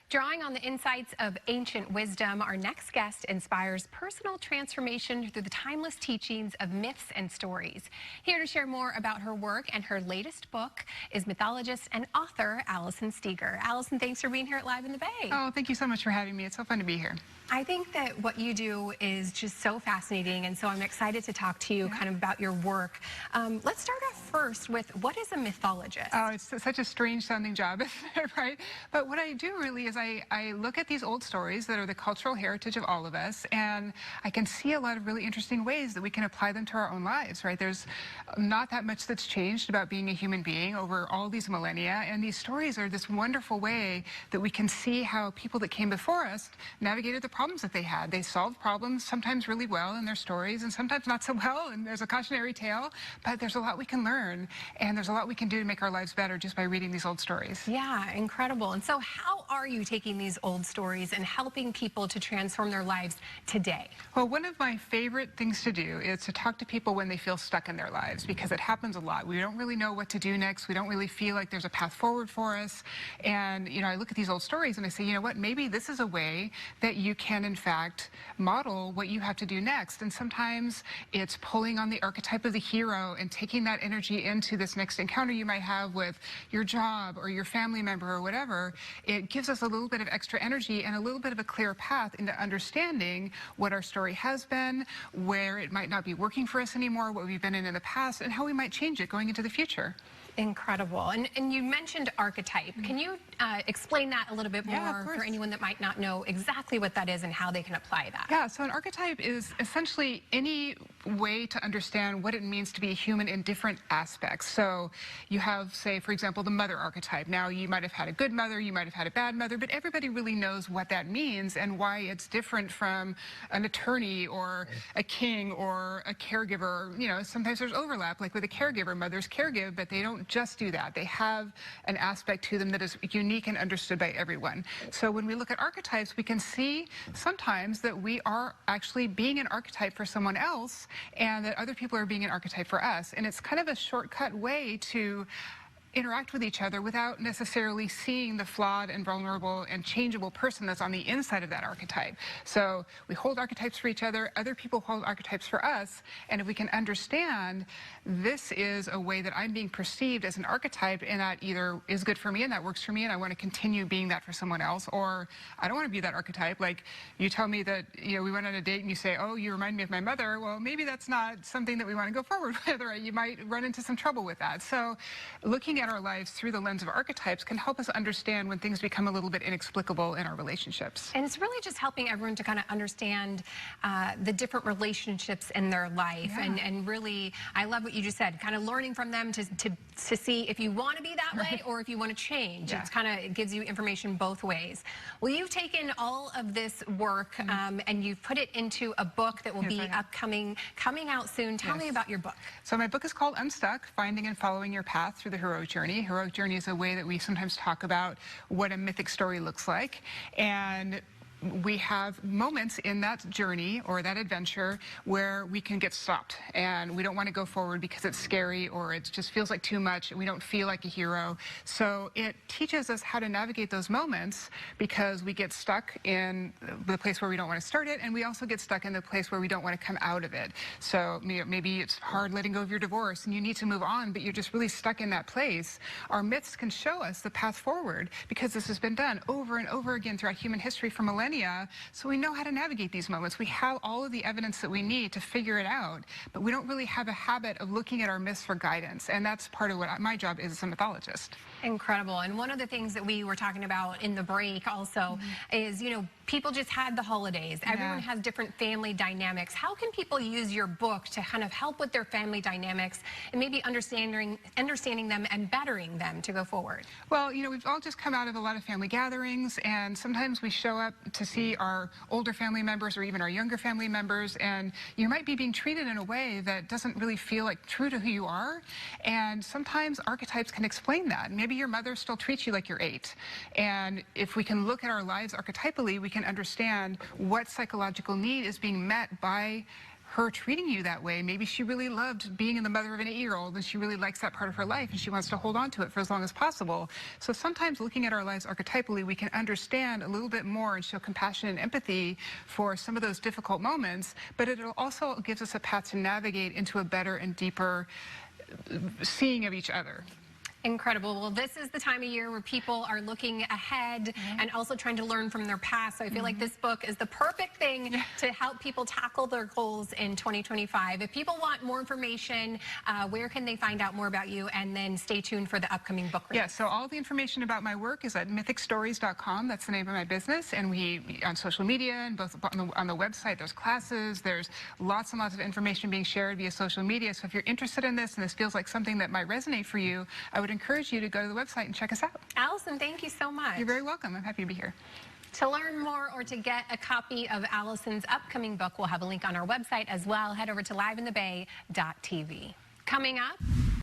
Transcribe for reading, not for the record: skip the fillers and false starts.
Drawing on the insights of ancient wisdom, our next guest inspires personal transformation through the timeless teachings of myths and stories. Here to share more about her work and her latest book is mythologist and author Allison Stieger. Allison, thanks for being here at Live in the Bay. Oh, thank you so much for having me. It's so fun to be here. I think that what you do is just so fascinating, and so I'm excited to talk to you kind of about your work. Let's start off first with, what is a mythologist? Oh, it's such a strange sounding job, right? But what I do really is I look at these old stories that are the cultural heritage of all of us, and I can see a lot of really interesting ways that we can apply them to our own lives, right? There's not that much that's changed about being a human being over all these millennia, and these stories are this wonderful way that we can see how people that came before us navigated the problems that they had. They solved problems sometimes really well in their stories and sometimes not so well, and there's a cautionary tale, but there's a lot we can learn, and there's a lot we can do to make our lives better just by reading these old stories. Yeah, incredible. And so how are you taking these old stories and helping people to transform their lives today? Well, one of my favorite things to do is to talk to people when they feel stuck in their lives, because it happens a lot. We don't really know what to do next. We don't really feel like there's a path forward for us. And, I look at these old stories and I say, you know what, maybe this is a way that you can, in fact, model what you have to do next. And sometimes it's pulling on the archetype of the hero and taking that energy into this next encounter you might have with your job or your family member or whatever. It gives us a little bit of extra energy and a little bit of a clear path into understanding what our story has been, where it might not be working for us anymore, what we've been in the past, and how we might change it going into the future. Incredible. And you mentioned archetype. Can you explain that a little bit more for anyone that might not know exactly what that is and how they can apply that? Yeah, so an archetype is essentially any way to understand what it means to be a human in different aspects. So you have, say, for example, the mother archetype. Now, you might have had a good mother, you might have had a bad mother, but everybody really knows what that means and why it's different from an attorney or a king or a caregiver. Sometimes there's overlap, like with a caregiver. Mothers caregive, but they don't just do that. They have an aspect to them that is unique and understood by everyone. So when we look at archetypes, we can see sometimes that we are actually being an archetype for someone else, and that other people are being an archetype for us. And it's kind of a shortcut way to interact with each other without necessarily seeing the flawed and vulnerable and changeable person that's on the inside of that archetype. So we hold archetypes for each other people hold archetypes for us, and if we can understand this is a way that I'm being perceived as an archetype, and that either is good for me and that works for me and I want to continue being that for someone else, or I don't want to be that archetype. Like, you tell me that we went on a date and you say, oh, you remind me of my mother. Well, maybe that's not something that we want to go forward with, or you might run into some trouble with that. So looking at our lives through the lens of archetypes can help us understand when things become a little bit inexplicable in our relationships. And it's really just helping everyone to kind of understand the different relationships in their life. And really, I love what you just said, kind of learning from them to see if you want to be that way or if you want to change. It gives you information both ways. Well, you've taken all of this work and you've put it into a book that will be coming out soon. Tell me about your book. So my book is called Unstuck: Finding and Following Your Path Through the Heroic Journey. Heroic journey is a way that we sometimes talk about what a mythic story looks like, and we have moments in that journey or that adventure where we can get stopped and we don't want to go forward because it's scary or it just feels like too much and we don't feel like a hero. So it teaches us how to navigate those moments, because we get stuck in the place where we don't want to start it, and we also get stuck in the place where we don't want to come out of it. So maybe it's hard letting go of your divorce and you need to move on, but you're just really stuck in that place. Our myths can show us the path forward, because this has been done over and over again throughout human history for millennia. So we know how to navigate these moments. We have all of the evidence that we need to figure it out, but we don't really have a habit of looking at our myths for guidance, and that's part of what my job is as a mythologist. Incredible. And one of the things that we were talking about in the break also is, people just had the holidays. Everyone has different family dynamics. How can people use your book to kind of help with their family dynamics and maybe understanding them and bettering them to go forward? Well, we've all just come out of a lot of family gatherings, and sometimes we show up to see our older family members or even our younger family members, and you might be being treated in a way that doesn't really feel like true to who you are. And sometimes archetypes can explain that. Maybe your mother still treats you like you're 8. And if we can look at our lives archetypally, we can understand what psychological need is being met by her treating you that way. Maybe she really loved being the mother of an 8-year-old and she really likes that part of her life and she wants to hold on to it for as long as possible. So sometimes looking at our lives archetypally, we can understand a little bit more and show compassion and empathy for some of those difficult moments, but it also gives us a path to navigate into a better and deeper seeing of each other. Incredible. Well, this is the time of year where people are looking ahead and also trying to learn from their past. So I feel like this book is the perfect thing to help people tackle their goals in 2025. If people want more information, where can they find out more about you? And then stay tuned for the upcoming book release. Yeah, so all the information about my work is at mythicstories.com. That's the name of my business. And we, on social media and both on the website, there's classes, there's lots and lots of information being shared via social media. So if you're interested in this and this feels like something that might resonate for you, I would encourage you to go to the website and check us out. Allison, thank you so much. You're very welcome. I'm happy to be here. To learn more or to get a copy of Allison's upcoming book, we'll have a link on our website as well. Head over to liveinthebay.tv. Coming up.